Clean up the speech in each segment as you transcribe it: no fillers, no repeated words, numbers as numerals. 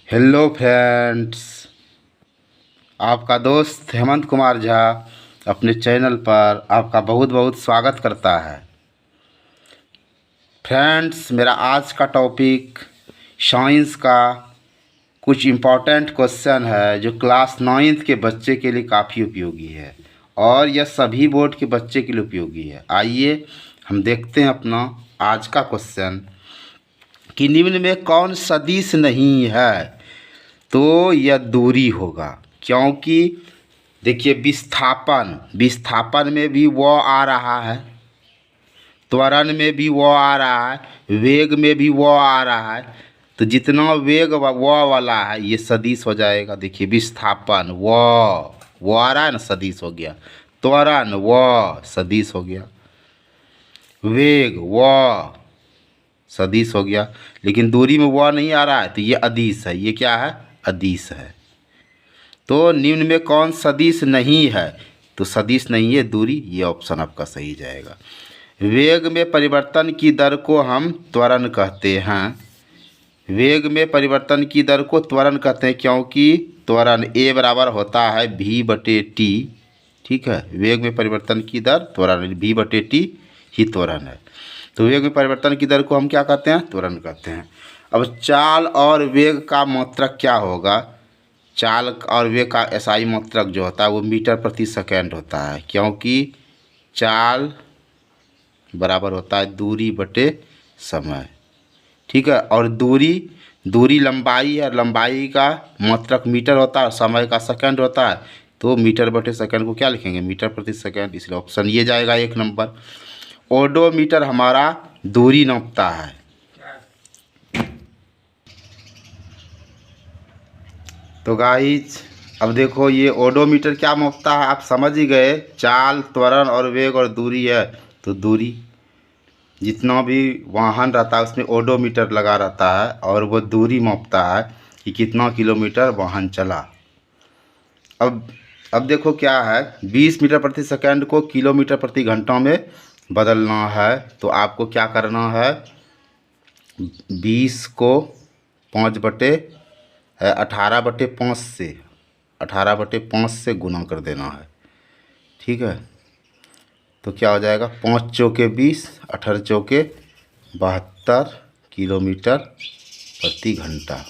Hello friends, आपका दोस्त हेमंत कुमार झा अपने चैनल पर आपका बहुत बहुत स्वागत करता है। फ्रेंड्स, मेरा आज का टॉपिक साइंस का कुछ इम्पोर्टेंट क्वेश्चन है जो क्लास 9th के बच्चे के लिए काफ़ी उपयोगी है और यह सभी बोर्ड के बच्चे के लिए उपयोगी है। आइए हम देखते हैं अपना आज का क्वेश्चन कि निम्न में कौन सदिश नहीं है। तो यह दूरी होगा, क्योंकि देखिए विस्थापन में भी वो आ रहा है, त्वरण में भी वो आ रहा है, वेग में भी वो आ रहा है। तो जितना वेग वो वाला है ये सदिश हो जाएगा। देखिए विस्थापन वो आ रहा है ना, सदिश हो गया। त्वरण वो सदिश हो गया। वेग वो सदिश हो गया। लेकिन दूरी में वो नहीं आ रहा है तो ये अदिश है। ये क्या है? अदिश है। तो निम्न में कौन सदिश नहीं है? तो सदिश नहीं है दूरी, ये ऑप्शन आपका सही जाएगा। वेग में परिवर्तन की दर को हम त्वरण कहते हैं। वेग में परिवर्तन की दर को त्वरण कहते हैं, क्योंकि त्वरण ए बराबर होता है v/t। ठीक है, वेग में परिवर्तन की दर त्वरण v/t ही त्वरण है। तो वेग में परिवर्तन की दर को हम क्या कहते हैं? त्वरण कहते हैं। अब चाल और वेग का मात्रक क्या होगा? चाल और वेग का एसआई मात्रक जो होता है वो मीटर प्रति सेकेंड होता है, क्योंकि चाल बराबर होता है दूरी बटे समय। ठीक है, और दूरी लंबाई है, लंबाई का मात्रक मीटर होता है, समय का सेकंड होता है। तो मीटर बटे सेकंड को क्या लिखेंगे? मीटर प्रति सेकंड। इसलिए ऑप्शन ये जाएगा 1 नंबर। ओडोमीटर हमारा दूरी नापता है। तो गाइज अब देखो, ये ओडोमीटर क्या मापता है आप समझ ही गए। चाल, त्वरण और वेग और दूरी है। तो दूरी, जितना भी वाहन रहता है उसमें ओडोमीटर लगा रहता है और वो दूरी मापता है कि कितना किलोमीटर वाहन चला। अब देखो क्या है, 20 मीटर प्रति सेकंड को किलोमीटर प्रति घंटा में बदलना है। तो आपको क्या करना है? 20 को 18/5 से गुना कर देना है। ठीक है, तो क्या हो जाएगा? 5 चौके 20, 18 चौके 72 किलोमीटर प्रति घंटा।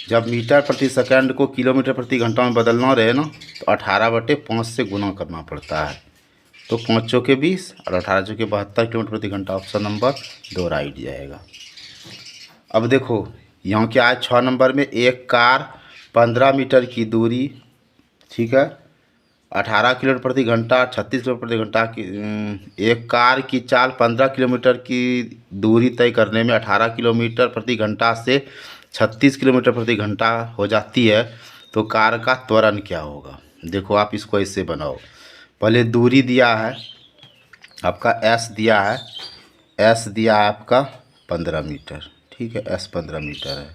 जब मीटर प्रति सेकंड को किलोमीटर प्रति घंटा में बदलना रहे ना, तो 18/5 से गुना करना पड़ता है। तो 5 चौके 20 और 18 चौके 72 किलोमीटर प्रति घंटा। ऑप्शन नंबर 2 राइट जाएगा। अब देखो यहाँ क्या है, 6 नंबर में एक कार 15 मीटर की दूरी, ठीक है, 18 किलोमीटर प्रति घंटा, 36 किलोमीटर प्रति घंटा की एक कार की चाल 15 किलोमीटर की दूरी तय करने में 18 किलोमीटर प्रति घंटा से 36 किलोमीटर प्रति घंटा हो जाती है। तो कार का त्वरण क्या होगा? देखो आप इसको ऐसे बनाओ। पहले दूरी दिया है आपका, एस दिया है, एस दिया है आपका 15 मीटर। ठीक है, एस 15 मीटर है।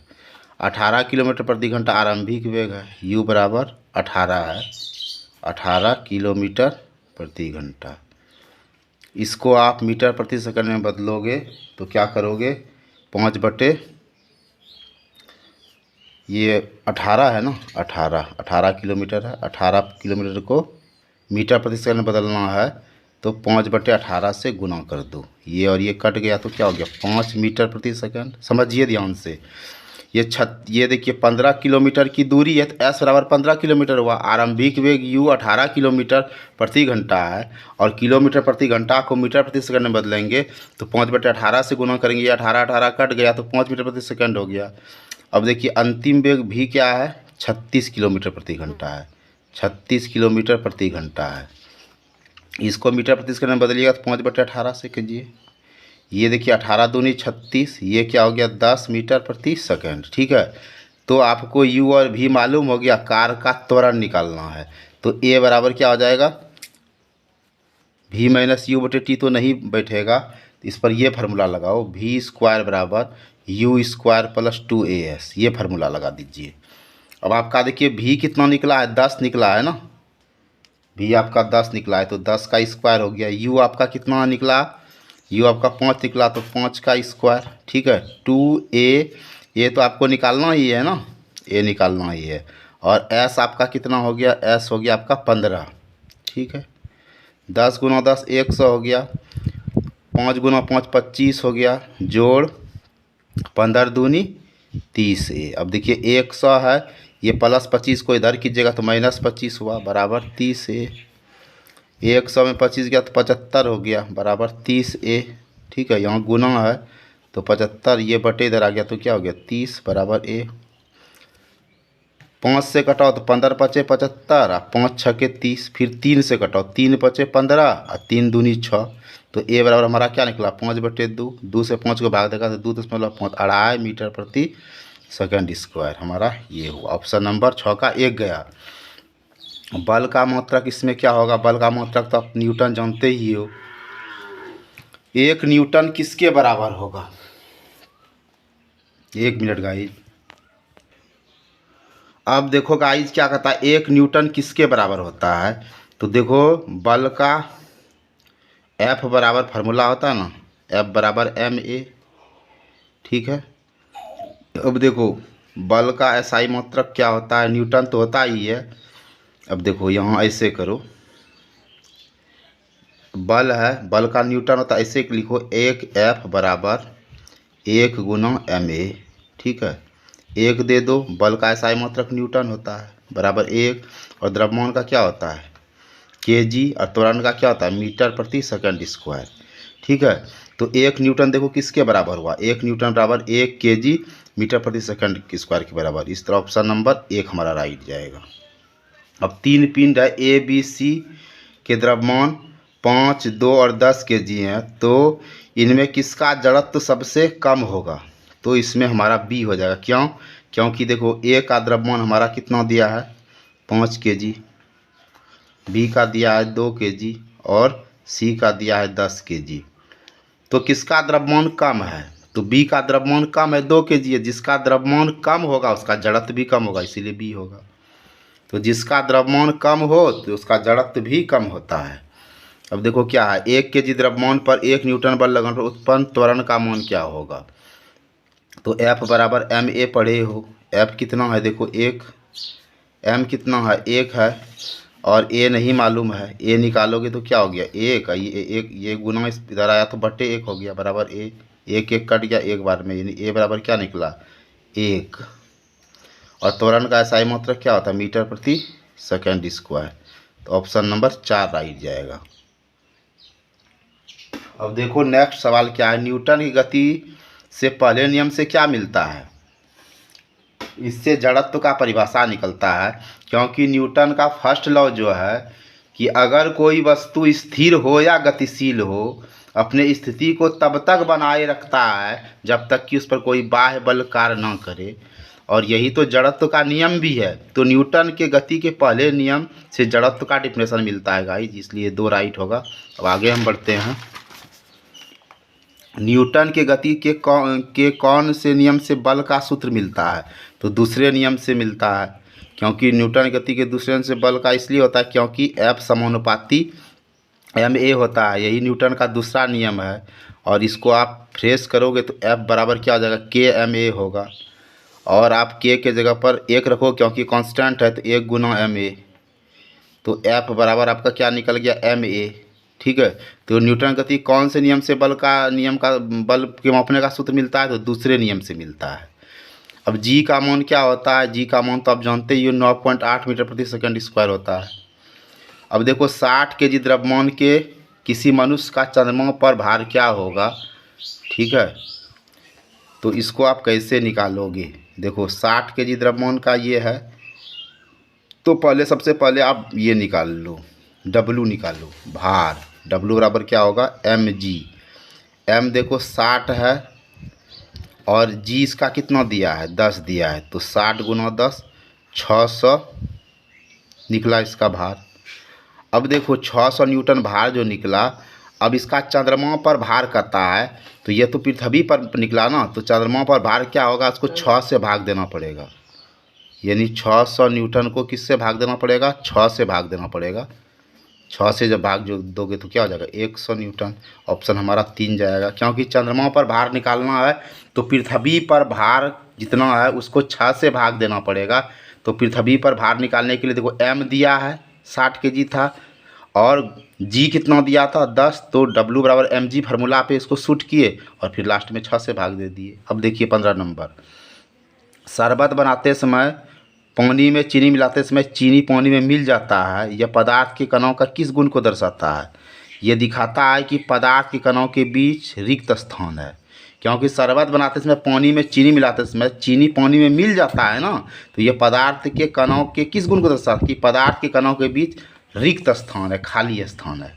18 किलोमीटर प्रति घंटा आरंभिक वेग है, यू बराबर 18 है, 18 किलोमीटर प्रति घंटा। इसको आप मीटर प्रति सेकंड में बदलोगे तो क्या करोगे? 5 ये 18 है ना, 18 किलोमीटर है। 18 किलोमीटर को मीटर प्रति सेकंड में बदलना है तो 5/18 से गुना कर दो। ये और ये कट गया तो क्या हो गया? 5 मीटर प्रति सेकंड। समझिए ध्यान से। ये देखिए 15 किलोमीटर की दूरी है तो एस बराबर 15 किलोमीटर हुआ। आरंभिक वेग यू 18 किलोमीटर प्रति घंटा है और किलोमीटर प्रति घंटा को मीटर प्रति सेकंड में बदलेंगे तो 5/18 से गुना करेंगे। 18 कट गया तो 5 मीटर प्रति सेकंड हो गया। अब देखिए अंतिम वेग भी क्या है? 36 किलोमीटर प्रति घंटा है। 36 किलोमीटर प्रति घंटा है। इसको मीटर प्रति सेकंड में बदलिएगा तो 5/18 से कीजिए। ये देखिए 18 दूनी 36, ये क्या हो गया? 10 मीटर प्रति सेकंड। ठीक है, तो आपको यू और भी मालूम हो गया। कार का त्वरण निकालना है तो ए बराबर क्या हो जाएगा? v-u/t तो नहीं बैठेगा, इस पर ये फार्मूला लगाओ, v² बराबर u² + 2as। ये फार्मूला लगा दीजिए। अब आपका देखिए v कितना निकला है? 10 निकला है ना, v आपका 10 निकला है तो 10 का स्क्वायर हो गया। u आपका कितना निकला? u आपका 5 निकला तो 5 का स्क्वायर। ठीक है, 2a, ये तो आपको निकालना ही है ना, ए निकालना ही है। और एस आपका कितना हो गया, एस हो गया आपका 15, ठीक है। 10 गुना 10 100 हो गया, 5 गुना 5 25 हो गया, जोड़ 15 दूनी 30 ए। अब देखिए 100 है, ये प्लस 25 को इधर कीजिएगा तो माइनस 25 हुआ, बराबर 30 ए। 100 में 25 गया तो 75 हो गया, बराबर 30 ए, ठीक है। यहाँ गुना है तो 75, ये बटे इधर आ गया तो क्या हो गया 30, बराबर ए। 5 से कटाओ तो 15 पचे 75 और 5 छके 30, फिर 3 से कटाओ 3 पचे 15 और 3 दूनी 6, तो ए बराबर हमारा क्या निकला 5/2। 2 से 5 को भाग देगा तो 2.5 2.5 मीटर प्रति सेकंड स्क्वायर, हमारा ये हुआ। ऑप्शन नंबर 6 का 1 गया। बल का मात्रक इसमें क्या होगा, बल का मात्रक तो आप न्यूटन जानते ही हो। 1 न्यूटन किसके बराबर होगा, 1 मिनट गाइज। अब देखो गाइज क्या कहता है, 1 न्यूटन किसके बराबर होता है, तो देखो बल का F बराबर फार्मूला होता है ना, F बराबर ma, ठीक है। अब देखो बल का SI मात्रक क्या होता है, न्यूटन तो होता ही है। अब देखो यहाँ ऐसे करो, बल है, बल का न्यूटन होता है, ऐसे लिखो 1 F बराबर 1 गुना ma, ठीक है। 1 दे दो, बल का SI मात्रक न्यूटन होता है, बराबर 1, और द्रव्यमान का क्या होता है kg, और त्वरण का क्या होता है मीटर प्रति सेकंड स्क्वायर, ठीक है। तो 1 न्यूटन देखो किसके बराबर हुआ, 1 न्यूटन बराबर 1 kg मीटर प्रति सेकंड स्क्वायर के बराबर। इस तरह ऑप्शन नंबर 1 हमारा राइट जाएगा। अब 3 पिंड है ए बी सी के द्रव्यमान 5, 2 और 10 kg हैं, तो इनमें किसका जड़त्व सबसे कम होगा, तो इसमें हमारा बी हो जाएगा। क्यों, क्योंकि देखो ए का द्रव्यमान हमारा कितना दिया है 5 kg, बी का दिया है 2 kg और सी का दिया है 10 kg। तो किसका द्रव्यमान कम है, तो बी का द्रव्यमान कम है 2 kg है, जिसका द्रव्यमान कम होगा उसका जड़त्व भी कम होगा, इसीलिए बी होगा। तो जिसका द्रव्यमान कम हो तो उसका जड़त्व भी कम होता है। अब देखो क्या है, 1 kg द्रव्यमान पर 1 न्यूटन बल लगने पर उत्पन्न त्वरण का मान क्या होगा, तो F बराबर ma पढ़े हो, F कितना है देखो 1, m कितना है 1 है, और a नहीं मालूम है, a निकालोगे तो क्या हो गया 1, ये गुना इधर आया तो बटे 1 हो गया, बराबर a, 1 1 कट गया एक बार में, यानी a बराबर क्या निकला 1। और त्वरण का SI मात्रक क्या होता है मीटर प्रति सेकंड स्क्वायर, तो ऑप्शन नंबर 4 राइट जाएगा। अब देखो नेक्स्ट सवाल क्या है, न्यूटन की गति से पहले नियम से क्या मिलता है, इससे जड़त्व का परिभाषा निकलता है। क्योंकि न्यूटन का फर्स्ट लॉ जो है कि अगर कोई वस्तु स्थिर हो या गतिशील हो, अपने स्थिति को तब तक बनाए रखता है जब तक कि उस पर कोई बाह्य बल कार्य न करे, और यही तो जड़त्व का नियम भी है। तो न्यूटन के गति के पहले नियम से जड़त्व का डिफिनेशन मिलता है गाइस, इसलिए 2 राइट होगा। अब आगे हम बढ़ते हैं, न्यूटन के गति के कौन से नियम से बल का सूत्र मिलता है, तो दूसरे नियम से मिलता है। क्योंकि न्यूटन गति के दूसरे नियम से बल का इसलिए होता है क्योंकि F समानुपाती ma होता है, यही न्यूटन का दूसरा नियम है। और इसको आप फ्रेश करोगे तो F बराबर क्या हो जाएगा kma होगा, और आप k के जगह पर 1 रखो क्योंकि कांस्टेंट है, तो 1 गुना ma, तो F बराबर आपका क्या निकल गया ma, ठीक है। तो न्यूटन गति कौन से नियम से बल के मापने का सूत्र मिलता है, तो दूसरे नियम से मिलता है। अब जी का मान क्या होता है, जी का मान तो आप जानते ही हो 9.8 मीटर प्रति सेकंड स्क्वायर होता है। अब देखो 60 kg द्रव्यमान के किसी मनुष्य का चंद्रमा पर भार क्या होगा, ठीक है। तो इसको आप कैसे निकालोगे, देखो 60 kg द्रव्यमान का ये है, तो पहले सबसे पहले आप ये निकाल लो, W निकालो, भार W बराबर क्या होगा mg, m देखो 60 है और g इसका कितना दिया है 10 दिया है, तो 60 गुना 10 600 निकला इसका भार। अब देखो 600 न्यूटन भार जो निकला, अब इसका चंद्रमा पर भार करता है, तो ये तो पृथ्वी पर निकला ना, तो चंद्रमा पर भार क्या होगा, उसको 6 से भाग देना पड़ेगा, यानी 600 न्यूटन को किससे भाग देना पड़ेगा 6 से भाग देना पड़ेगा। 6 से जब भाग जो दोगे तो क्या हो जाएगा 100 न्यूटन, ऑप्शन हमारा 3 जाएगा। क्योंकि चंद्रमा पर भार निकालना है तो पृथ्वी पर भार जितना है उसको 6 से भाग देना पड़ेगा। तो पृथ्वी पर भार निकालने के लिए देखो m दिया है 60 kg था, और g कितना दिया था 10, तो w बराबर mg फार्मूला पे इसको शूट किए और फिर लास्ट में 6 से भाग दे दिए। अब देखिए 15 नंबर, शरबत बनाते समय पानी में चीनी मिलाते समय चीनी पानी में मिल जाता है, यह पदार्थ के कणों का किस गुण को दर्शाता है? ये दिखाता है कि पदार्थ के कणों के बीच रिक्त स्थान है, क्योंकि शरबत बनाते समय पानी में चीनी मिलाते समय चीनी पानी में मिल जाता है ना, तो ये पदार्थ के कणों के किस गुण को दर्शाता है कि पदार्थ के कणों के बीच रिक्त स्थान है, खाली स्थान है।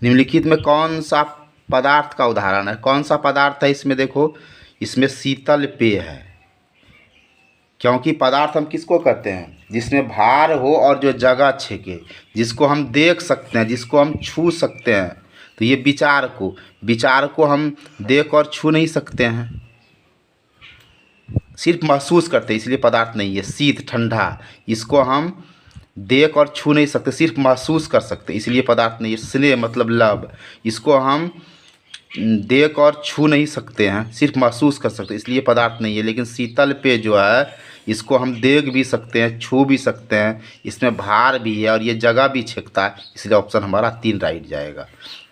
निम्नलिखित में कौन सा पदार्थ का उदाहरण है? कौन सा पदार्थ है इसमें? देखो इसमें शीतल पेय है, क्योंकि पदार्थ हम किसको कहते हैं? जिसमें भार हो और जो जगह छेके, जिसको हम देख सकते हैं, जिसको हम छू सकते हैं। तो ये विचार को हम देख और छू नहीं सकते हैं, सिर्फ महसूस करते हैं, इसलिए पदार्थ नहीं है। शीत ठंडा, इसको हम देख और छू नहीं सकते, सिर्फ महसूस कर सकते, इसलिए पदार्थ नहीं है। स्नेह मतलब लव, इसको हम देख और छू नहीं सकते हैं, सिर्फ महसूस कर सकते, इसलिए पदार्थ नहीं है। लेकिन शीतल पेय जो है इसको हम देख भी सकते हैं, छू भी सकते हैं, इसमें भार भी है और ये जगह भी छेकता है, इसलिए ऑप्शन हमारा 3 राइट जाएगा।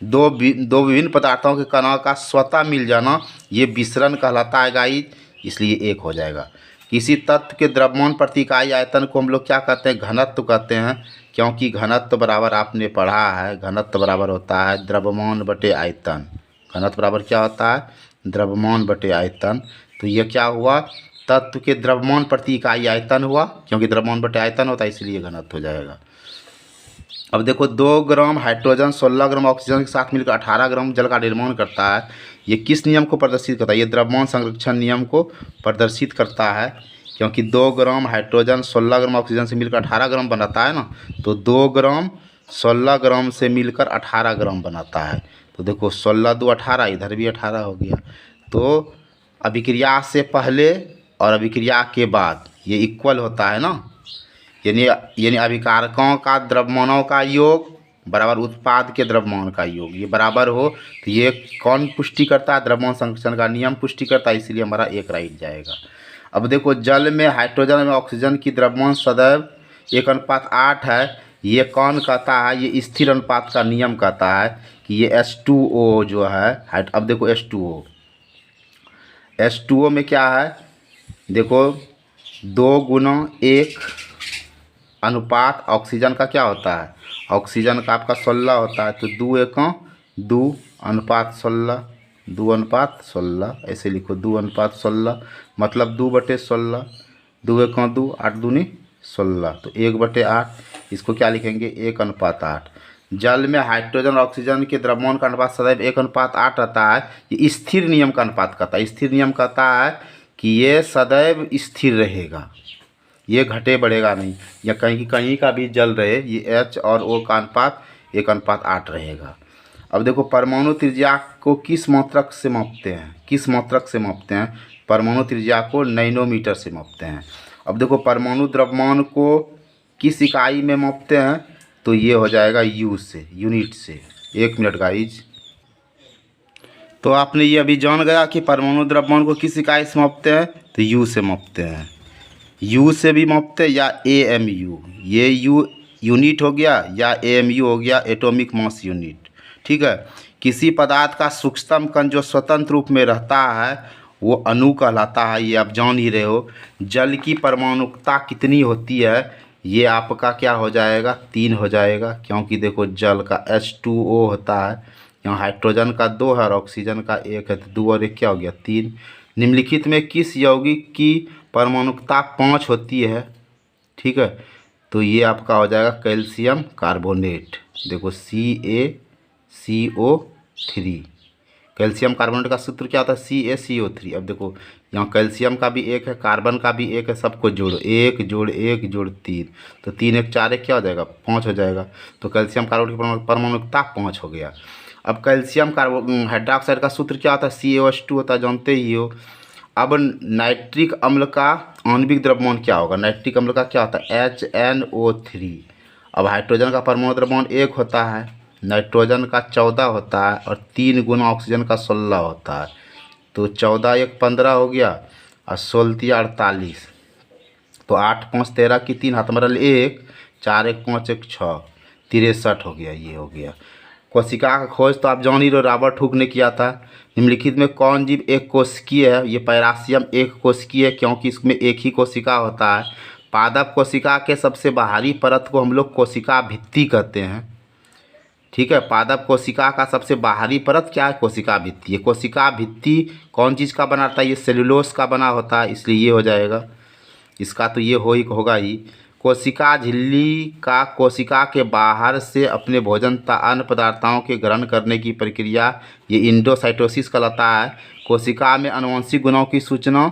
दो विभिन्न पदार्थों के कणों का स्वतः मिल जाना ये विसरण कहलाता है गाइस, इसलिए 1 हो जाएगा। किसी तत्व के द्रव्यमान प्रति इकाई आयतन को हम लोग क्या कहते हैं? घनत्व कहते हैं, क्योंकि घनत्व बराबर आपने पढ़ा है, घनत्व बराबर होता है द्रव्यमान बटे आयतन। घनत्व बराबर क्या होता है? द्रव्यमान बटे आयतन। तो ये क्या हुआ? तत्व के द्रव्यमान प्रति इकाई आयतन हुआ, क्योंकि द्रव्यमान बटे आयतन होता है, इसलिए घनत्व हो जाएगा। अब देखो 2 ग्राम हाइड्रोजन 16 ग्राम ऑक्सीजन के साथ मिलकर 18 ग्राम जल का निर्माण करता है। ये किस नियम को प्रदर्शित करता है? ये द्रव्यमान संरक्षण नियम को प्रदर्शित करता है, क्योंकि 2 ग्राम हाइड्रोजन 16 ग्राम ऑक्सीजन से मिलकर 18 ग्राम बनाता है ना, तो 2 ग्राम 16 ग्राम से मिलकर 18 ग्राम बनाता है। तो देखो 16 2 18, इधर भी 18 हो गया। तो अभिक्रिया से पहले और अभिक्रिया के बाद ये इक्वल होता है ना, यानी अभिकारकों का द्रव्यमानों का योग बराबर उत्पाद के द्रव्यमान का योग, ये बराबर हो, तो ये कौन पुष्टि करता है? द्रव्यमान संरक्षण का नियम पुष्टि करता है, इसलिए हमारा 1 राइट जाएगा। अब देखो जल में हाइड्रोजन में ऑक्सीजन की द्रव्यमान सदैव 1:8 है, ये कौन कहता है? ये स्थिर अनुपात का नियम कहता है कि ये H2O जो है, अब देखो H2O में क्या है? देखो 2:1 अनुपात ऑक्सीजन का क्या होता है? ऑक्सीजन का आपका 16 होता है, तो 2:1 अनुपात 16, 2:16 ऐसे लिखो, 2:16 मतलब 2/16, 2:1 8 दूनी 16, तो 1/8, इसको क्या लिखेंगे? 1:8। जल में हाइड्रोजन और ऑक्सीजन के द्रव्यमान का अनुपात सदैव 1:8 रहता है, ये स्थिर नियम का अनुपात कहता है। स्थिर नियम कहता है कि ये सदैव स्थिर रहेगा, ये घटे बढ़ेगा नहीं, या कहीं का भी जल रहे, ये H और O का अनुपात 1:8 रहेगा। अब देखो परमाणु त्रिज्या को किस मात्रक से मापते हैं? किस मात्रक से मापते हैं? परमाणु त्रिज्या को नैनोमीटर से मापते हैं। अब देखो परमाणु द्रव्यमान को किस इकाई में मापते हैं? तो ये हो जाएगा U से, यूनिट से। 1 मिनट गाइज। तो आपने ये अभी जान गया कि परमाणु द्रव्यमान को किस इकाई से मापते हैं? तो U से मापते हैं। U से भी मापते हैं या AMU, ये U यूनिट हो गया या AMU हो गया, एटॉमिक मास यूनिट। ठीक है। किसी पदार्थ का सूक्ष्मतम कण जो स्वतंत्र रूप में रहता है वो अणु कहलाता है, ये आप जान ही रहे हो। जल की परमाणुकता कितनी होती है? ये आपका क्या हो जाएगा? 3 हो जाएगा, क्योंकि देखो जल का H2O होता है, यहाँ हाइड्रोजन का 2 है और ऑक्सीजन का 1 है, तो 2 और 1 क्या हो गया? 3। निम्नलिखित में किस यौगिक की परमाणुकता 5 होती है? ठीक है, तो ये आपका हो जाएगा कैल्शियम कार्बोनेट। देखो CaCO3, कैल्शियम कार्बोनेट का सूत्र क्या होता है? CaCO3। अब देखो यहाँ कैल्शियम का भी 1 है, कार्बन का भी 1 है, सबको जोड़ो, 1 जोड़ 1 जोड़ 3, तो 3 1 4 1 क्या हो जाएगा? 5 हो जाएगा। तो कैल्शियम कार्बोनेट की परमाणुकता 5 हो गया। अब कैल्शियम हाइड्रोक्साइड का सूत्र क्या होता है? CaOH2 होता है, जानते ही हो। अब नाइट्रिक अम्ल का आणविक द्रव्यमान क्या होगा? नाइट्रिक अम्ल का क्या होता है? HNO3। अब हाइड्रोजन का परमाणु द्रव्यमान 1 होता है, नाइट्रोजन का 14 होता है और 3 गुना ऑक्सीजन का 16 होता है, तो 14 1 15 हो गया और 16 48। तो 8 5 13 की 3 हाथ मरल 1, 4 1 5 1 6, 63 हो गया। ये हो गया कोशिका का खोज। तो आप जान ही रहे, रॉबर्ट हुक ने किया था। निम्नलिखित में कौन जीव एक कोशिकीय है? ये पैरासियम एक कोशिकीय है, क्योंकि इसमें एक ही कोशिका होता है। पादप कोशिका के सबसे बाहरी परत को हम लोग कोशिका भित्ति कहते हैं। ठीक है, पादप कोशिका का सबसे बाहरी परत क्या है? कोशिका भित्ति। ये कोशिका भित्ति कौन चीज़ का बनाता है? ये सेलुलोज का बना होता है, इसलिए ये हो जाएगा। इसका तो ये होगा ही। कोशिका झिल्ली का कोशिका के बाहर से अपने भोजन तथा अन्य पदार्थों के ग्रहण करने की प्रक्रिया ये इंडोसाइटोसिस कहलाता है। कोशिका में आनुवंशिक गुणों की सूचना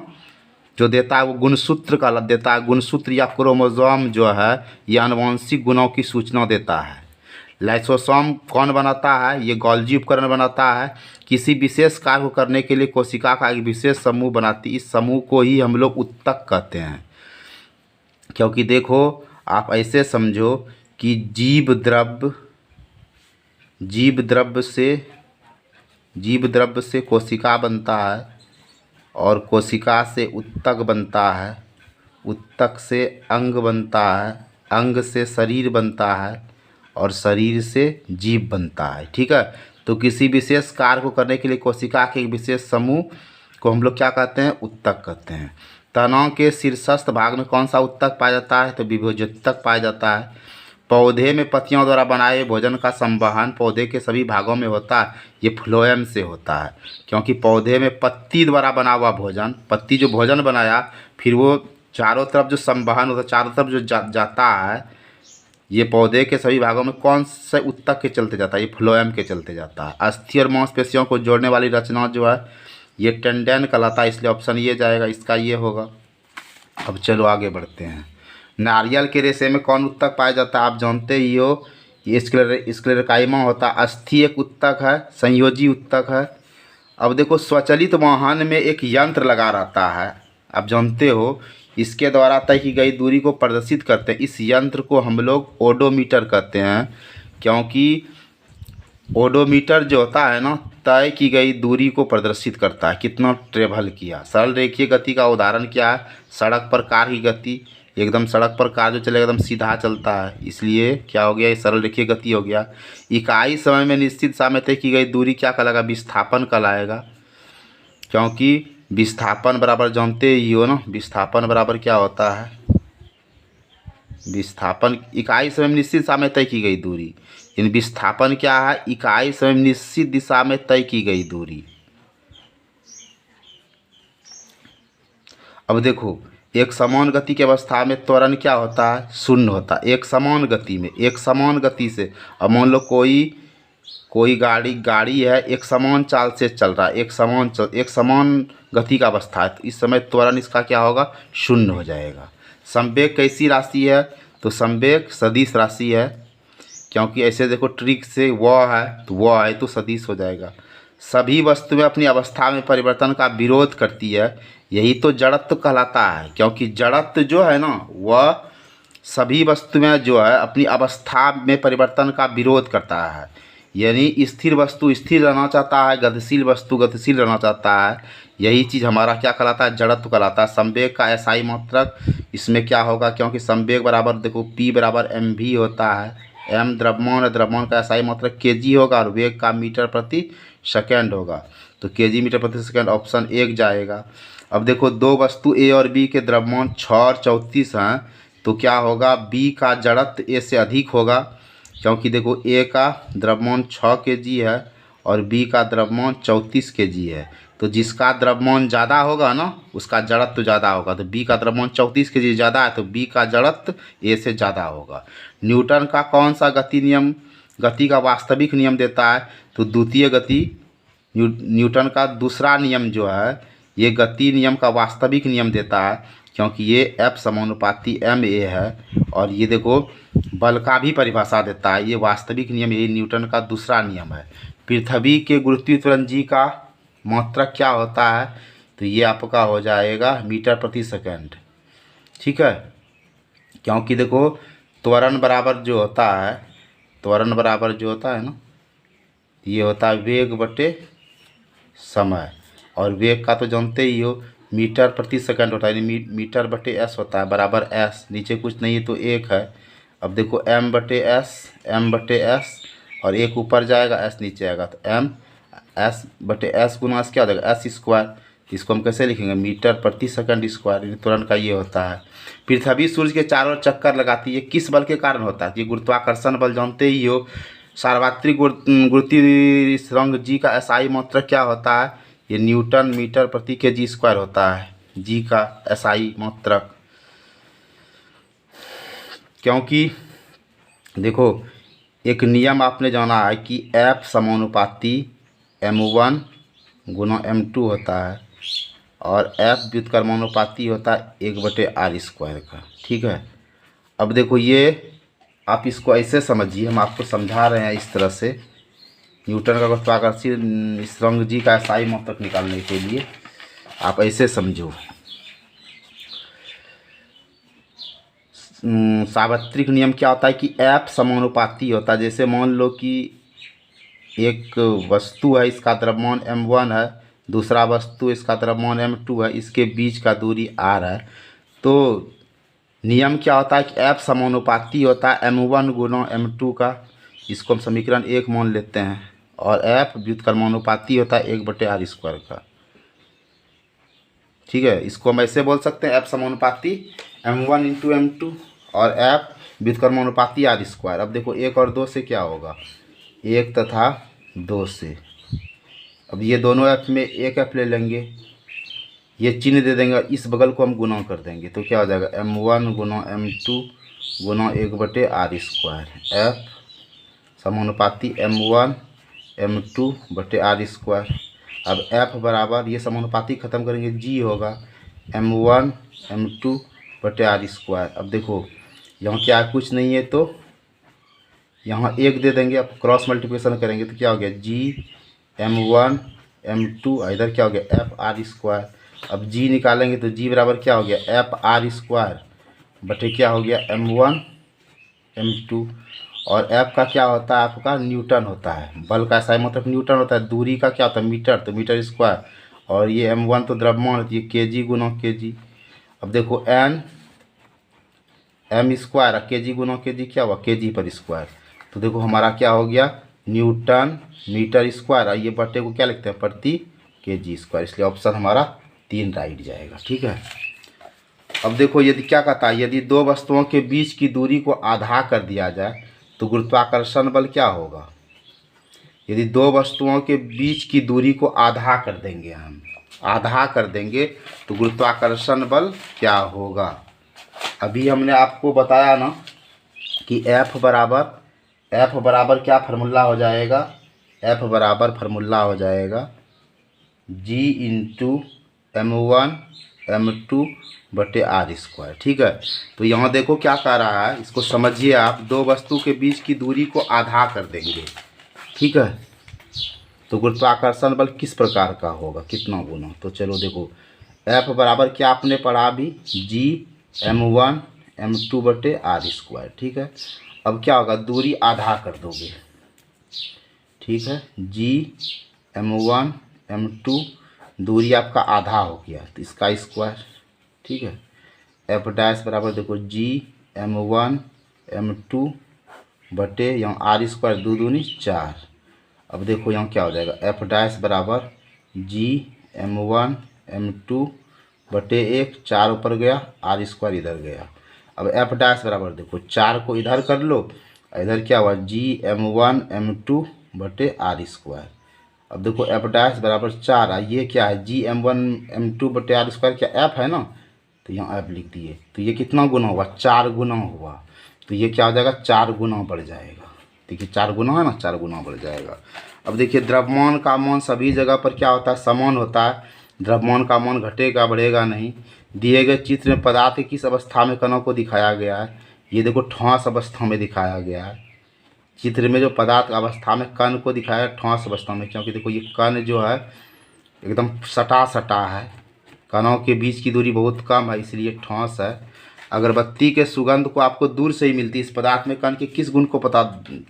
जो देता है वो गुणसूत्र का देता है। गुणसूत्र या क्रोमोसोम जो है ये आनुवंशिक गुणों की सूचना देता है। लाइसोसोम कौन बनाता है? ये गोल्जी उपकरण बनाता है। किसी विशेष कार्य को करने के लिए कोशिका का एक विशेष समूह बनाती है। इस समूह को ही हम लोग उत्तक कहते हैं। क्योंकि देखो, आप ऐसे समझो कि जीव द्रव्य से कोशिका बनता है, और कोशिका से उत्तक बनता है, उत्तक से अंग बनता है, अंग से शरीर बनता है, और शरीर से जीव बनता है। ठीक है, तो किसी विशेष कार्य को करने के लिए कोशिका के एक विशेष समूह को हम लोग क्या कहते हैं? उत्तक कहते हैं। तनाव के शीर्षस्थ भाग में कौन सा उत्तक पाया जाता है? तो विभोजोत्तक पाया जाता है। पौधे में पत्तियों द्वारा बनाए भोजन का संवहन पौधे के सभी भागों में होता है। ये फ्लोएम से होता है, क्योंकि पौधे में पत्ती द्वारा बना हुआ भोजन, पत्ती जो भोजन बनाया फिर वो चारों तरफ जो संवहन होता है, चारों तरफ जो जाता है, ये पौधे के सभी भागों में कौन से उत्तक के चलते जाता है? ये फ्लोएम के चलते जाता है। अस्थि और मांसपेशियों को जोड़ने वाली रचना जो है ये टेंडेन कहलाता है, इसलिए ऑप्शन ये जाएगा, इसका ये होगा। अब चलो आगे बढ़ते हैं। नारियल के रेशे में कौन उत्तक पाया जाता है? आप जानते ही हो, ये स्क्लेरेकाइमा होता है। अस्थि एक उत्तक है, संयोजी उत्तक है। अब देखो, स्वचालित वाहन में एक यंत्र लगा रहता है, आप जानते हो, इसके द्वारा तय की गई दूरी को प्रदर्शित करते हैं। इस यंत्र को हम लोग ओडोमीटर कहते हैं, क्योंकि ओडोमीटर जो होता है ना, तय की गई दूरी को प्रदर्शित करता है, कितना ट्रेवल किया। सरल रेखीय गति का उदाहरण क्या है? सड़क पर कार की गति। एकदम सड़क पर कार जो चलेगा एकदम सीधा चलता है, इसलिए क्या हो गया? ये सरल रेखीय गति हो गया। इकाई समय में निश्चित समय तय की गई दूरी क्या कहलाएगा? विस्थापन कहलाएगा, क्योंकि विस्थापन बराबर जानते ही हो ना, विस्थापन बराबर क्या होता है? विस्थापन इकाई समय में निश्चित दिशा में तय की गई दूरी। इन विस्थापन क्या है? इकाई समय में निश्चित दिशा में तय की गई दूरी। अब देखो, एक समान गति की अवस्था में त्वरण क्या होता है? शून्य होता है। एक समान गति में, एक समान गति से, अब मान लो कोई गाड़ी है, एक समान चाल से चल रहा है, एक समान गति का अवस्था है, तो इस समय त्वरण इसका क्या होगा? शून्य हो जाएगा। संवेग कैसी राशि है? तो संवेग सदिश राशि है, क्योंकि ऐसे देखो ट्रिक से वह है तो वह है तो सदिश हो जाएगा। सभी वस्तुएं अपनी अवस्था में परिवर्तन का विरोध करती है, यही तो जड़त्व कहलाता है। क्योंकि जड़त्व जो है ना, वह सभी वस्तुएं जो है अपनी अवस्था में परिवर्तन का विरोध करता है। यानी स्थिर वस्तु स्थिर रहना चाहता है, गतिशील वस्तु गतिशील रहना चाहता है। यही चीज़ हमारा क्या कहलाता है? जड़त्व कहलाता है। संवेग का एसआई मात्रक इसमें क्या होगा? क्योंकि संवेग बराबर देखो P बराबर mv होता है। m द्रव्यमान का एसआई मात्रक kg होगा, और वेग का मीटर प्रति सेकेंड होगा, तो kg मीटर प्रति सेकेंड ऑप्शन 1 जाएगा। अब देखो, दो वस्तु A और B के द्रव्यमान 6 और 34 हैं, तो क्या होगा? B का जड़त्व A से अधिक होगा, क्योंकि देखो A का द्रव्यमान 6 kg है और B का द्रव्यमान 34 kg है। तो जिसका द्रव्यमान ज़्यादा होगा ना, उसका जड़त्व ज़्यादा होगा। तो B का द्रव्यमान 34 kg ज़्यादा है, तो B का जड़त्व A से ज़्यादा होगा। न्यूटन का कौन सा गति का वास्तविक नियम देता है? तो द्वितीय गति। न्यूटन का दूसरा नियम जो है, ये गति नियम का वास्तविक नियम देता है, क्योंकि ये F समानुपाती ma है, और ये देखो बल का भी परिभाषा देता है। ये वास्तविक नियम, ये न्यूटन का दूसरा नियम है। पृथ्वी के गुरुत्वीय त्वरण जी का मात्रक क्या होता है? तो ये आपका हो जाएगा मीटर प्रति सेकंड। ठीक है, क्योंकि देखो त्वरण बराबर जो होता है ना, ये होता है वेग बटे समय, और वेग का तो जानते ही हो, मीटर प्रति सेकंड होता है, यानी मीटर बटे एस होता है बराबर एस, नीचे कुछ नहीं है तो एक है। अब देखो एम बटे एस और एक ऊपर जाएगा एस नीचे आएगा, तो एम एस बटे एस गुना एस क्या हो जाएगा एस स्क्वायर। इसको हम कैसे लिखेंगे मीटर प्रति सेकंड स्क्वायर, तुरंत का ये होता है। पृथ्वी सूर्य के चारों चक्कर लगाती है, किस बल के कारण होता है? ये गुरुत्वाकर्षण बल जानते ही हो। सार्वत्रिक गुरुत्वीय स्थिरांक जी का एसआई मात्रक क्या होता है? ये न्यूटन मीटर प्रति केजी स्क्वायर होता है, जी का एसआई मात्रक। क्योंकि देखो एक नियम आपने जाना है कि F समानुपाती m1 गुना m2 होता है और F व्युत्क्रमानुपाती होता है 1/r² का, ठीक है। अब देखो ये आप इसको ऐसे समझिए, हम आपको समझा रहे हैं इस तरह से। न्यूटन का गुरुत्वाकर्षण स्थिरांक जी का एसआई मात्रक निकालने के लिए आप ऐसे समझो। सार्वत्रिक नियम क्या होता है कि F समानुपाती होता है। जैसे मान लो कि एक वस्तु है, इसका द्रव्यमान m1 है, दूसरा वस्तु इसका द्रव्यमान m2 है, इसके बीच का दूरी r है, तो नियम क्या होता है कि F समानुपाती होता है m1 गुना m2 का। इसको हम समीकरण 1 मान लेते हैं। और F व्युत्क्रमानुपाती होता है 1/r² का, ठीक है। इसको हम ऐसे बोल सकते हैं F समानुपाती m1 इंटू m2 और F व्युत्क्रमानुपाती r²। अब देखो 1 और 2 से क्या होगा? 1 तथा 2 से। अब ये दोनों F में एक F ले लेंगे, ये चिन्ह दे देंगे, इस बगल को हम गुना कर देंगे, तो क्या हो जाएगा m1 गुना m2 गुना 1/r²। F समानुपाती m1 m2 बटे r²। अब F बराबर, ये समानुपाती खत्म करेंगे, g होगा m1 m2 बटे r²। अब देखो यहाँ क्या कुछ नहीं है तो यहाँ 1 दे देंगे। अब क्रॉस मल्टीप्लिकेशन करेंगे तो क्या हो गया g m1 m2, इधर क्या हो गया f r²। अब g निकालेंगे तो g बराबर क्या हो गया f r² बटे क्या हो गया m1 m2। और f का क्या होता है? आपका न्यूटन होता है, बल का एसआई मात्रक न्यूटन होता है। दूरी का क्या होता है? मीटर, तो मीटर स्क्वायर। और ये m1 तो द्रव्यमान होती है, kg गुना kg। अब देखो n m स्क्वायर, kg गुना kg क्या हुआ kg पर स्क्वायर। तो देखो हमारा क्या हो गया न्यूटन मीटर स्क्वायर, ये बटे को क्या लिखते हैं प्रति kg स्क्वायर, इसलिए ऑप्शन हमारा 3 राइट जाएगा, ठीक है। अब देखो यदि क्या कहता है, यदि दो वस्तुओं के बीच की दूरी को आधा कर दिया जाए तो गुरुत्वाकर्षण बल क्या होगा? यदि दो वस्तुओं के बीच की दूरी को आधा कर देंगे, हम आधा कर देंगे तो गुरुत्वाकर्षण बल क्या होगा? अभी हमने आपको बताया ना कि F बराबर क्या फार्मूला हो जाएगा? F बराबर फार्मूला हो जाएगा g इंटू m1 m2 बटे r², ठीक है। तो यहाँ देखो क्या कह रहा है, इसको समझिए आप। दो वस्तु के बीच की दूरी को आधा कर देंगे, ठीक है, तो गुरुत्वाकर्षण बल किस प्रकार का होगा, कितना गुना? तो चलो देखो F बराबर क्या आपने पढ़ा अभी, g m1 m2 बटे r², ठीक है। अब क्या होगा, दूरी आधा कर दोगे, ठीक है। g m1 m2 दूरी आपका आधा हो गया तो इसका स्क्वायर, ठीक है। F डैश बराबर देखो g m1 m2 बटे यहाँ r², 2 दूनी 4। अब देखो यहाँ क्या हो जाएगा F डैश बराबर g m1 m2 बटे 1, 4 ऊपर गया, r² इधर गया। अब F डैश बराबर देखो 4 को इधर कर लो, इधर क्या हुआ g m1 m2 बटे r²। अब देखो F डैश बराबर 4, ये क्या है g m1 m2 बटे r², क्या F है ना, तो यहाँ F लिख दिए। तो ये कितना गुना हुआ? 4 गुना हुआ। तो ये क्या हो जाएगा 4 गुना बढ़ जाएगा। देखिए 4 गुना है ना, 4 गुना बढ़ जाएगा। अब देखिए द्रव्यमान का मान सभी जगह पर क्या होता है, समान होता है। द्रव्यमान का मान घटेगा बढ़ेगा नहीं। दिए गए चित्र में पदार्थ की किस अवस्था में कणों को दिखाया गया है? ये देखो ठोस अवस्था में दिखाया गया है। चित्र में जो पदार्थ अवस्था में कण को दिखाया है ठोस अवस्था में, क्योंकि देखो ये कण जो है एकदम सटा सटा है, कणों के बीच की दूरी बहुत कम है, इसलिए ठोस है। अगरबत्ती के सुगंध को आपको दूर से ही मिलती है। इस पदार्थ में कण के किस गुण को पता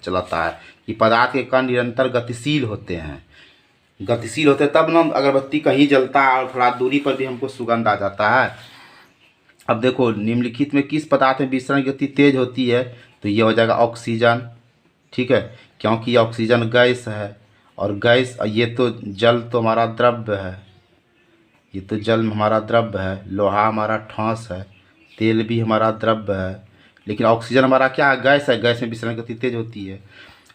चलाता है? कि पदार्थ के कण निरंतर गतिशील होते हैं। गतिशील होते हैं तब ना अगरबत्ती कहीं जलता है और थोड़ा दूरी पर भी हमको सुगंध आ जाता है। अब देखो निम्नलिखित में किस पदार्थ में विसरण की गति तेज होती है, तो ये हो जाएगा ऑक्सीजन। ठीक है, क्योंकि ये ऑक्सीजन गैस है और गैस, ये तो जल तो हमारा द्रव्य है, ये तो जल हमारा द्रव्य है, लोहा हमारा ठोस है, तेल भी हमारा द्रव्य है, लेकिन ऑक्सीजन हमारा क्या है, गैस है। गैस में विसरण गति तेज होती है।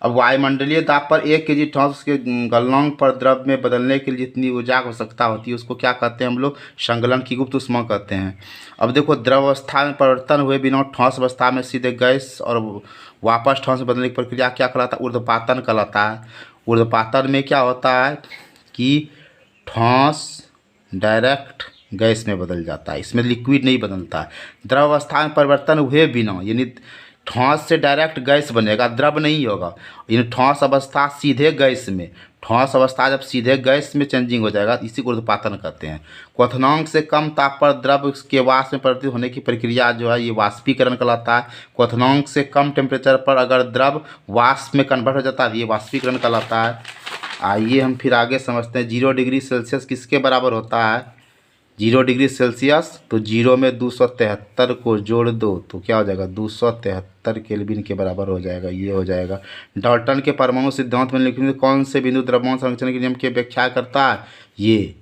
अब वायुमंडलीय दाब पर 1 kg ठोस के गलनांक पर द्रव में बदलने के लिए जितनी ऊर्जा की आवश्यकता होती है उसको क्या कहते हैं हम लोग, संगलन की गुप्त ऊष्मा कहते हैं। अब देखो द्रव अवस्था में परिवर्तन हुए बिना ठोस अवस्था में सीधे गैस और वापस ठोस में बदलने की प्रक्रिया क्या कहलाता है, ऊर्ध्वपातन कहलाता है। ऊर्ध्वपातन में क्या होता है कि ठोस डायरेक्ट गैस में बदल जाता है, इसमें लिक्विड नहीं बदलता है। द्रव अवस्था में परिवर्तन हुए बिना, यानी ठोस से डायरेक्ट गैस बनेगा, द्रव नहीं होगा। यानी ठोस अवस्था सीधे गैस में, ठोस अवस्था जब सीधे गैस में चेंजिंग हो जाएगा, इसी को ऊर्ध्वपातन कहते हैं। क्वथनांक से कम ताप पर द्रव के वाष्प में परिवर्तित होने की प्रक्रिया जो है ये वाष्पीकरण कहलाता है। क्वथनांक से कम टेम्परेचर पर अगर द्रव वाष्प में कन्वर्ट हो जाता है ये वाष्पीकरण कहलाता है। आइए हम फिर आगे समझते हैं 0 डिग्री सेल्सियस किसके बराबर होता है। 0 डिग्री सेल्सियस, तो 0 में 273 को जोड़ दो तो क्या हो जाएगा, 273 केल्विन के बराबर हो जाएगा। ये हो जाएगा। डाल्टन के परमाणु सिद्धांत में निम्नलिखित में कौन से बिंदु द्रव्यमान संरक्षण के नियम की व्याख्या करता है, ये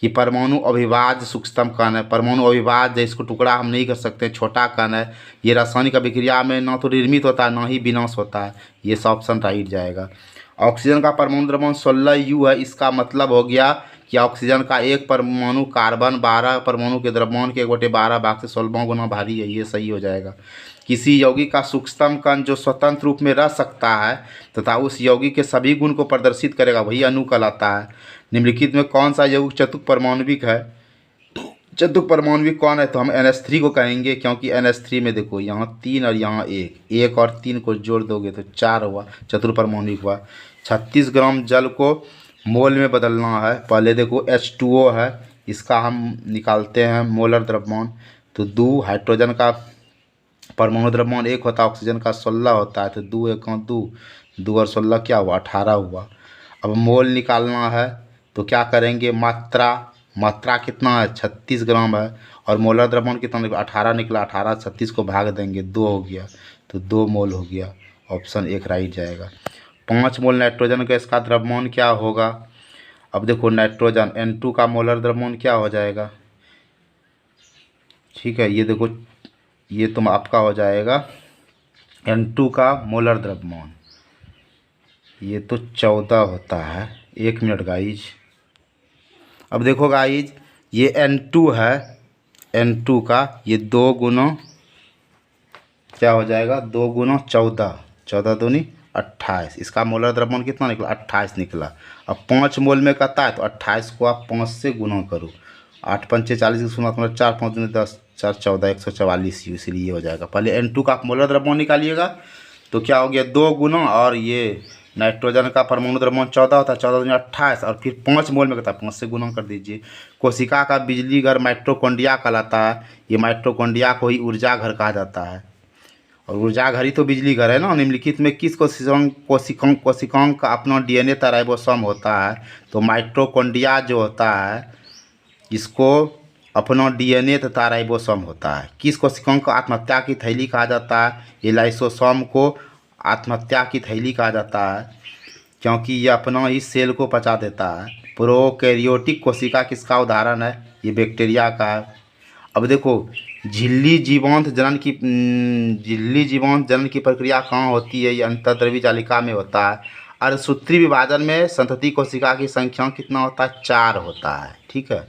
कि परमाणु अविभाज्य सूक्ष्मतम कण है। परमाणु अविभाज्य, इसको टुकड़ा हम नहीं कर सकते, छोटा कण है। ये रासायनिक अभिक्रिया में ना तो निर्मित होता है ना ही विनाश होता है। ये सब ऑप्शन राइट जाएगा। ऑक्सीजन का परमाणु द्रव्यमान 16U है। इसका मतलब हो गया कि ऑक्सीजन का एक परमाणु कार्बन 12 परमाणु के द्रव्यमान के 1/12 भाग से 16वां गुना भारी है। ये सही हो जाएगा। किसी यौगिक का सूक्ष्मतम कण जो स्वतंत्र रूप में रह सकता है तथा उस यौगिक के सभी गुण को प्रदर्शित करेगा वही अणु कहलाता है। निम्नलिखित में कौन सा यौगिक चतुर्क परमाणविक है। चतुर्क परमाणविक कौन है, तो हम NH3 को कहेंगे, क्योंकि NH3 में देखो यहाँ 3 और यहाँ 1 और 3 को जोड़ दोगे तो 4 हुआ, चतुर्क परमाणविक हुआ। 36 ग्राम जल को मोल में बदलना है। पहले देखो H2O है, इसका हम निकालते हैं मोलर द्रव्यमान। तो 2 हाइड्रोजन का परमाणु द्रव्यमान 1 होता है, ऑक्सीजन का 16 होता है, तो 2 1 2, 2 और 16 क्या हुआ, 18 हुआ। अब मोल निकालना है तो क्या करेंगे, मात्रा कितना है, 36 ग्राम है, और मोलर द्रव्यमान कितना निकला, 18 निकला। 18 36 को भाग देंगे, 2 हो गया, तो 2 मोल हो गया। ऑप्शन 1 राइट जाएगा। 5 मोल नाइट्रोजन गैस का द्रव्यमान क्या होगा। अब देखो नाइट्रोजन N2 का मोलर द्रव्यमान क्या हो जाएगा। ठीक है, ये देखो ये तुम आपका हो जाएगा N2 का मोलर द्रव्यमान, ये तो 14 होता है। 1 मिनट गाइज। अब देखो गाइज ये N2 है, N2 का ये 2 गुना क्या हो जाएगा, 2 गुना 14, 14 दूनी 28। इसका मोलर द्रव्यमान कितना निकला, 28 निकला। अब 5 मोल में कहता है तो 28 को आप 5 से गुना करो। 8 पंचे 40 सुना तुम्हारा 4 5 दूनी 10, 4 14, 144 इसीलिए हो जाएगा। पहले N2 का आप मोलर द्रव्यमान निकालिएगा तो क्या हो गया, 2 गुना, और ये नाइट्रोजन का परमाणु द्रव्यमान 14 होता है, 14 दूनी 28, और फिर 5 मोल में कहता है 5 से गुना कर दीजिए। कोशिका का बिजली घर माइटोकॉन्ड्रिया कहलाता है। ये माइटोकॉन्ड्रिया को ही ऊर्जा घर कहा जाता है, और ऊर्जा घर ही तो बिजली घर है ना। निम्नलिखित में किस कोशिकांग का अपना DNA तथा राइबोसोम होता है, तो माइटोकॉन्ड्रिया जो होता है इसको अपना DNA तथा राइबोसोम होता है। किस कोशिकांग को आत्महत्या की थैली कहा जाता है, ये लाइसोसोम को आत्महत्या की थैली कहा जाता है, क्योंकि ये अपना ही सेल को पचा देता है। प्रोकैरियोटिक कोशिका किसका उदाहरण है, ये बैक्टीरिया का है। अब देखो झिल्ली जीवांत जनन की प्रक्रिया कहाँ होती है, ये अंतर्द्रव्यी जालिका में होता है। अर्धसूत्री विभाजन में संतति कोशिका की संख्या कितना होता है, 4 होता है। ठीक है,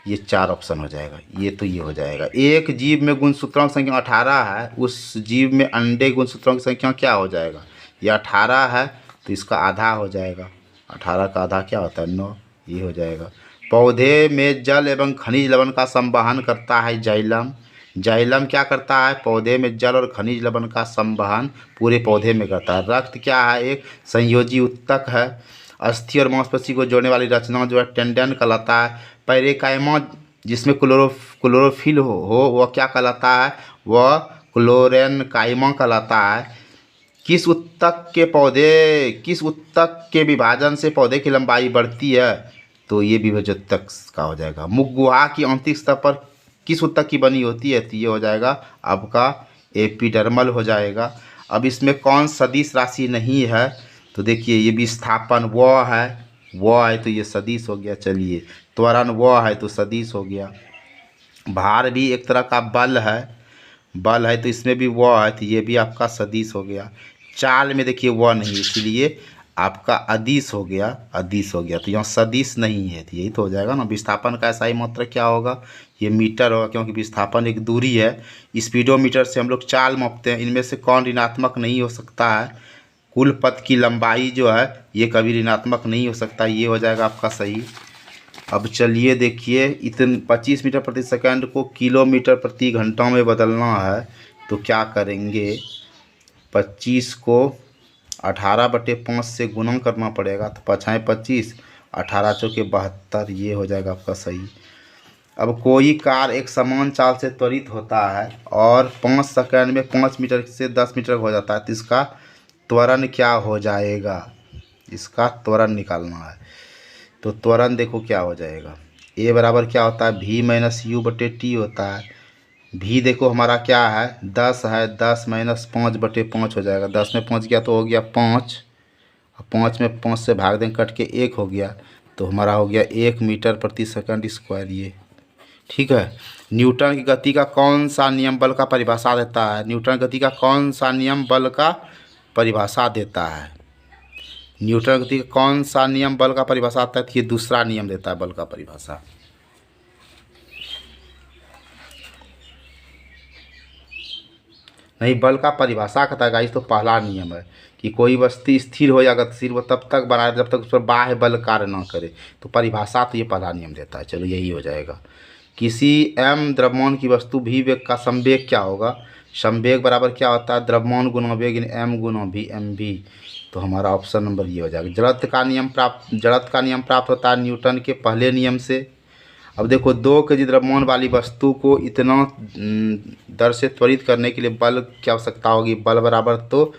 ये 4 ऑप्शन हो जाएगा। ये तो ये हो जाएगा। एक जीव में गुणसूत्रों की संख्या 18 है, उस जीव में अंडे गुणसूत्रों की संख्या क्या हो जाएगा, ये 18 है तो इसका आधा हो जाएगा। 18 का आधा क्या होता है, 9, ये हो जाएगा। पौधे में जल एवं खनिज लवण का संवहन करता है जाइलम। जाइलम क्या करता है, पौधे में जल और खनिज लवण का संवहन पूरे पौधे में करता है। रक्त क्या है, एक संयोजी उत्तक है। अस्थि और मांसपेशी को जोड़ने वाली रचना जो है टेंडन कहलाता है। पैरेकाइमा जिसमें क्लोरोफिल हो वह क्या कहलाता है, वह क्लोरेनकाइमा कहलाता है। किस उत्तक के विभाजन से पौधे की लंबाई बढ़ती है, तो ये विभाजोत्तक का हो जाएगा। मुख गुहा की आंतरिक सतह पर किस उत्तक की बनी होती है, तो ये हो जाएगा आपका एपिडर्मल हो जाएगा। अब इसमें कौन सदिश राशि नहीं है, तो देखिए ये विस्थापन वो है तो ये सदिश हो गया। चलिए त्वरण वो है तो सदिश हो गया। भार भी एक तरह का बल है तो इसमें भी वो है तो ये भी आपका सदिश हो गया। चाल में देखिए वो नहीं, इसलिए आपका अदिश हो गया तो यहाँ सदिश नहीं है, तो यही तो हो जाएगा ना। विस्थापन का ऐसा ही मात्रक क्या होगा, ये मीटर होगा, क्योंकि विस्थापन एक दूरी है। स्पीडोमीटर से हम लोग चाल मापते हैं, इनमें से कौन ऋणात्मक नहीं हो सकता है, कुल पथ की लंबाई जो है ये कभी ऋणात्मक नहीं हो सकता, ये हो जाएगा आपका सही। अब चलिए देखिए, इतने 25 मीटर प्रति सेकंड को किलोमीटर प्रति घंटा में बदलना है, तो क्या करेंगे, 25 को 18/5 से गुणा करना पड़ेगा, तो 5×5 25, 18×4 72, ये हो जाएगा आपका सही। अब कोई कार एक समान चाल से त्वरित होता है और 5 सेकंड में 5 मीटर से 10 मीटर हो जाता है, तो इसका त्वरण क्या हो जाएगा, इसका त्वरण निकालना है। तो त्वरण देखो क्या हो जाएगा, ए बराबर क्या होता है, v - u/t होता है। v देखो हमारा क्या है, 10 है, 10 - 5/5 हो जाएगा। 10 में 5 गया तो हो गया 5, और 5 में 5 से भाग दें कट के 1 हो गया, तो हमारा हो गया 1 मीटर प्रति सेकंड स्क्वायर, ये ठीक है। न्यूटन की गति का कौन सा नियम बल का परिभाषा देता है, न्यूटन गति का कौन सा नियम बल का परिभाषा देता है, न्यूटन गति का कौन सा नियम बल का परिभाषा आता है, तो ये दूसरा नियम देता है बल का परिभाषा। नहीं, बल का परिभाषा कहता है गाइस, तो पहला नियम है कि कोई वस्तु स्थिर हो या गतिशील वो तब तक बनाए जब तक उस पर बाह्य बल कार्य ना करे, तो परिभाषा तो ये पहला नियम देता है। चलो यही हो जाएगा। किसी m द्रव्यमान की वस्तु v वेग का संवेग क्या होगा, संवेग बराबर क्या होता है, द्रव्यमान गुना वेग इन m गुना v mv, तो हमारा ऑप्शन नंबर ये हो जाएगा। जड़त्व का नियम प्राप्त होता है न्यूटन के पहले नियम से। अब देखो 2 kg द्रव्यमान वाली वस्तु को इतना दर से त्वरित करने के लिए बल की आवश्यकता होगी, बल बराबर तो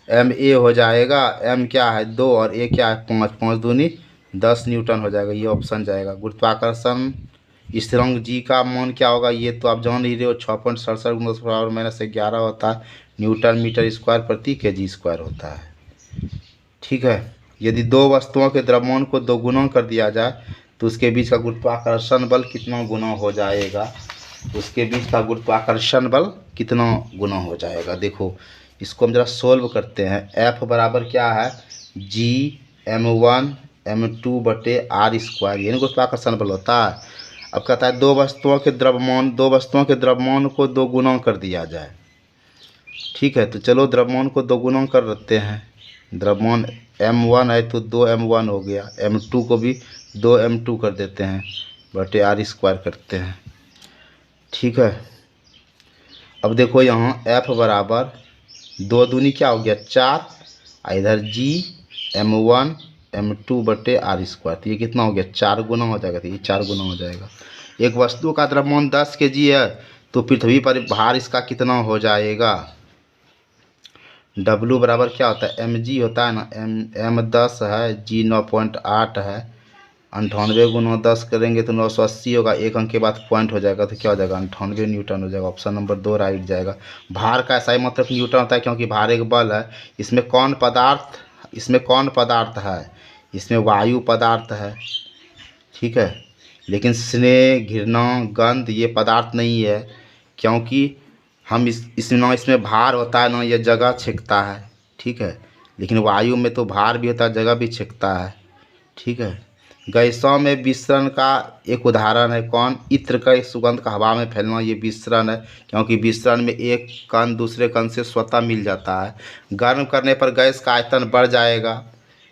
ma हो जाएगा, m क्या है 2 और a क्या है 5, 5 दूनी 10 न्यूटन हो जाएगा, ये ऑप्शन जाएगा। गुरुत्वाकर्षण स्थिरांक g का मान क्या होगा, ये तो आप जान ही रहे हो, 6.67 × 10⁻11 होता है, न्यूटन मीटर स्क्वायर प्रति kg² होता है, ठीक है। यदि 2 वस्तुओं के द्रव्यमान को 2 गुना कर दिया जाए तो उसके बीच का गुरुत्वाकर्षण बल कितना गुना हो जाएगा, उसके बीच का गुरुत्वाकर्षण बल कितना गुना हो जाएगा। देखो इसको हम जरा सोल्व करते हैं। F बराबर क्या है, G(m1 m2/r²), यानी गुरुत्वाकर्षण बल होता है। अब कहता है 2 वस्तुओं के द्रव्यमान को 2 गुना कर दिया जाए, ठीक है। तो चलो द्रव्यमान को 2 गुना कर देते हैं। द्रव्यमान m1 है तो 2m1 हो गया, m2 को भी 2m2 कर देते हैं, r² करते हैं, ठीक है। अब देखो यहाँ F बराबर 2 दूनी क्या हो गया 4, इधर G(m1 m2/r²), तो ये कितना हो गया 4 गुना हो जाएगा, तो ये 4 गुना हो जाएगा। एक वस्तु का द्रव्यमान 10 kg है तो पृथ्वी पर भार इसका कितना हो जाएगा, W बराबर क्या होता है mg होता है ना, m 10 है, G 9.8 है, 98 गुना 10 करेंगे तो 980 होगा, एक अंक के बाद पॉइंट हो जाएगा, तो क्या हो जाएगा 98 न्यूटन हो जाएगा। ऑप्शन नंबर 2 राइट जाएगा। भार का ऐसा ही मतलब न्यूटन होता है, क्योंकि भार एक बल है। इसमें कौन पदार्थ है, इसमें वायु पदार्थ है, ठीक है। लेकिन स्नेह, घृणा, गंध ये पदार्थ नहीं है, क्योंकि हम इसमें भार होता है ना, ये जगह छेकता है, ठीक है। लेकिन वायु में तो भार भी होता है, जगह भी छेकता है, ठीक है। गैसों में विसरण का एक उदाहरण है कौन, इत्र का सुगंध का हवा में फैलना, ये विसरण है, क्योंकि विसरण में एक कण दूसरे कण से स्वतः मिल जाता है। गर्म करने पर गैस का आयतन बढ़ जाएगा,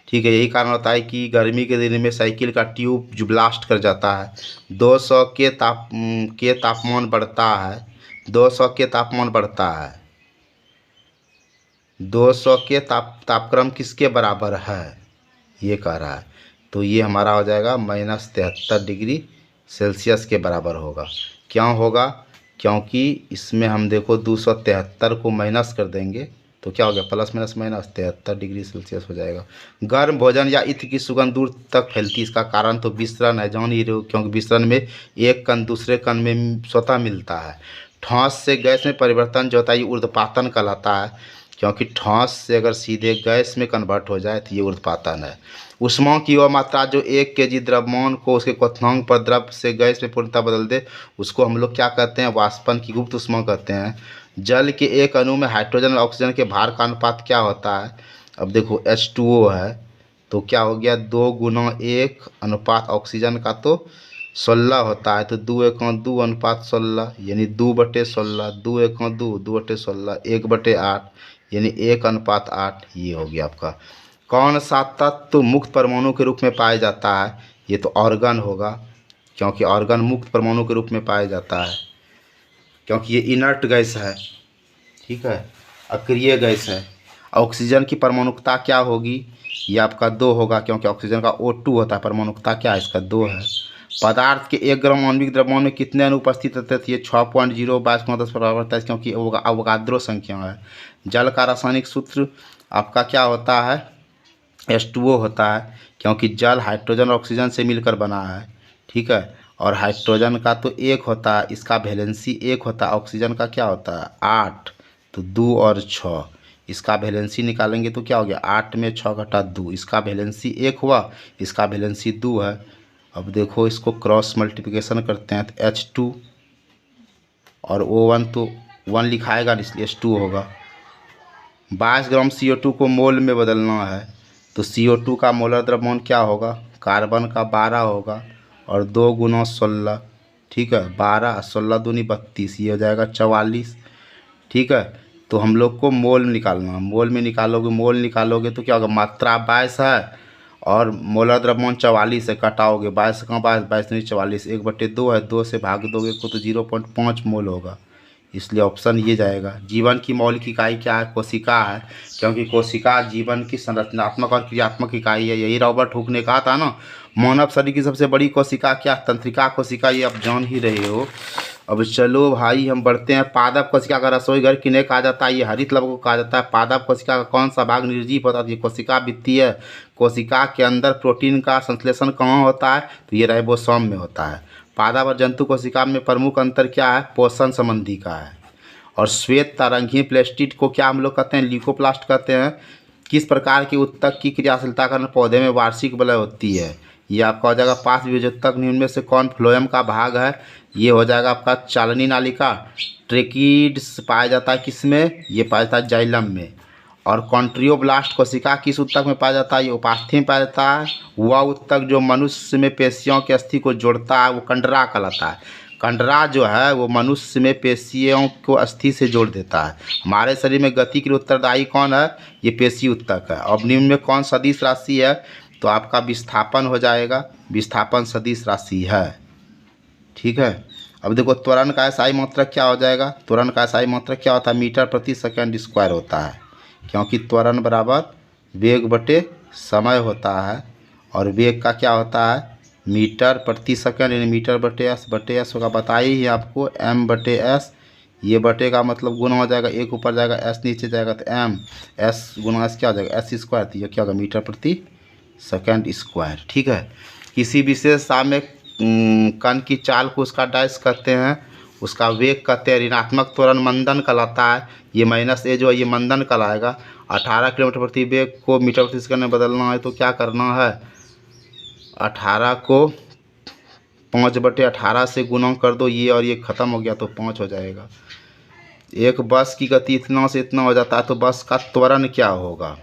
ठीक है। यही कारण होता है कि गर्मी के दिन में साइकिल का ट्यूब जो ब्लास्ट कर जाता है। 200 के तापमान बढ़ता है, 200 के तापमान बढ़ता है, 200 के तापक्रम किसके बराबर है, ये कह रहा है। तो ये हमारा हो जाएगा -73 डिग्री सेल्सियस के बराबर होगा। क्यों होगा, क्योंकि इसमें हम देखो 273 को माइनस कर देंगे तो क्या हो गया plus minus minus 73 degree Celsius हो जाएगा। गर्म भोजन या इत्र की सुगंध दूर तक फैलती, इसका कारण तो विसरण है, जान ही रहे हो, क्योंकि विसरण में एक कण दूसरे कण में स्वतः मिलता है। ठोस से गैस में परिवर्तन जो होता है ये ऊर्ध्वपातन कहलाता है, क्योंकि ठोस से अगर सीधे गैस में कन्वर्ट हो जाए तो ये ऊर्ध्वपातन है। ऊष्मा की वह मात्रा जो 1 kg द्रव्यमान को उसके क्वथनांक पर द्रव से गैस में पूर्णतः बदल दे, उसको हम लोग क्या कहते हैं, वाष्पन की गुप्त ऊष्मा कहते हैं। जल के एक अणु में हाइड्रोजन और ऑक्सीजन के भार का अनुपात क्या होता है। अब देखो H2O है तो क्या हो गया 2 गुना 1 अनुपात ऑक्सीजन का तो 16 होता है, तो 2 1 2 अनुपात 16 यानी 2/16, 2 1 2 2/16, 1/8 यानी 1 अनुपात 8। ये हो गया आपका। कौन सा तत्व मुक्त परमाणु के रूप में पाया जाता है, ये तो ऑर्गन होगा, क्योंकि ऑर्गन मुक्त परमाणु के रूप में पाया जाता है, क्योंकि ये इनर्ट गैस है, ठीक है, अक्रिय गैस है। ऑक्सीजन की परमाणुकता क्या होगी, ये आपका 2 होगा, क्योंकि ऑक्सीजन का O2 होता है, परमाणुकता क्या है इसका 2 है। पदार्थ के 1 ग्राम आणविक द्रव्यमान में कितने अणु उपस्थित रहते थे, ये 6.0 22 पर बराबर है, क्योंकि अवोगाद्रो संख्या है। जल का रासायनिक सूत्र आपका क्या होता है, H2O होता है, क्योंकि जल हाइड्रोजन और ऑक्सीजन से मिलकर बना है, ठीक है, और हाइड्रोजन का तो 1 होता है, इसका वैलेंसी 1 होता है, ऑक्सीजन का क्या होता है 8, तो 2 और 6, इसका वैलेंसी निकालेंगे तो क्या हो गया 8 में 6 घटा 2, इसका वैलेंसी 1 हुआ, इसका वैलेंसी 2 है। अब देखो इसको क्रॉस मल्टीप्लिकेशन करते हैं तो H2 और O1 तो 1 लिखाएगा इसलिए H2 होगा। 22 ग्राम CO2 को मोल में बदलना है तो CO2 का मोलर द्रव्यमान क्या होगा, कार्बन का 12 होगा और 2 गुना 16, ठीक है, 12 16 दूनी 32, ये हो जाएगा 44, ठीक है। तो हम लोग को मोल में निकालना, मोल में निकालोगे तो क्या होगा, मात्रा 22 है और मोलर द्रव्यमान 44 है, कटाओगे 22 का 22 नहीं 44, 1/2 है, 2 से भाग दोगे को तो 0.5 मोल होगा, इसलिए ऑप्शन ये जाएगा। जीवन की मौलिक इकाई क्या है, कोशिका है, क्योंकि कोशिका जीवन की संरचनात्मक और क्रियात्मक इकाई है। यही रॉबर्ट हुक ने कहा था ना, मानव शरीर की सबसे बड़ी कोशिका क्या, तंत्रिका कोशिका, ये आप जान ही रहे हो। अब चलो भाई हम बढ़ते हैं। पादप कोशिका का रसोई घर किन्हें कहा जाता है, ये हरित लवक को कहा जाता है। पादप कोशिका का कौन सा भाग निर्जीव होता है, ये कोशिका भित्ति है। कोशिका के अंदर प्रोटीन का संश्लेषण कहाँ होता है, तो ये राइबोसोम में होता है। पादप और जंतु कोशिका में प्रमुख अंतर क्या है, पोषण संबंधी का है। और श्वेत तारंगीय प्लास्टिड को क्या हम लोग कहते हैं, ल्यूकोप्लास्ट कहते हैं। किस प्रकार के उत्तक की क्रियाशीलता कारण पौधे में वार्षिक वलय होती है, ये आपका हो जाएगा 5 विभेदोत्तक निम्न में से कौन फ्लोएम का भाग है, ये हो जाएगा आपका चालनी नालिका। ट्रेकिड्स पाया जाता है किसमें, ये पाया जाता है जाइलम में। और कॉन्ट्रियोब्लास्ट कोशिका किस उत्तक में पाया जाता है, ये उपास्थि में पाया जाता है। वह उत्तक जो मनुष्य में पेशियों की अस्थि को जोड़ता है वो कंडरा कहलाता है। कंडरा जो है वो मनुष्य में पेशियों को अस्थि से जोड़ देता है। हमारे शरीर में गति के लिए उत्तरदायी कौन है, ये पेशी उत्तक है। अब निम्न में कौन सदिश राशि है, तो आपका विस्थापन हो जाएगा, विस्थापन सदिश राशि है, ठीक है। अब देखो त्वरण का SI मात्रक क्या हो जाएगा, त्वरण का SI मात्रक क्या होता है, मीटर प्रति सेकंड स्क्वायर होता है, क्योंकि त्वरण बराबर वेग बटे समय होता है, और वेग का क्या होता है मीटर प्रति सेकंड, यानी मीटर बटे एस होगा। बताइए ही आपको m/s, ये बटे का मतलब गुना हो जाएगा, 1 ऊपर जाएगा s नीचे जाएगा, तो m s गुना s क्या हो जाएगा s स्क्वायर, तो ये क्या होगा मीटर प्रति सेकंड स्क्वायर, ठीक है। किसी विशेष साम्य कण की चाल को उसका डैश कहते हैं, उसका वेग कहते हैं। ऋणात्मक त्वरण मंदन कहलाता है, ये -a जो है ये मंदन कहलाएगा। 18 किलोमीटर प्रति वेग को मीटर प्रति सेकंड में बदलना है तो क्या करना है, 18 को 5/18 से गुना कर दो, ये और ये ख़त्म हो गया तो 5 हो जाएगा। एक बस की गति इतना से इतना हो जाता है, तो बस का त्वरण क्या होगा,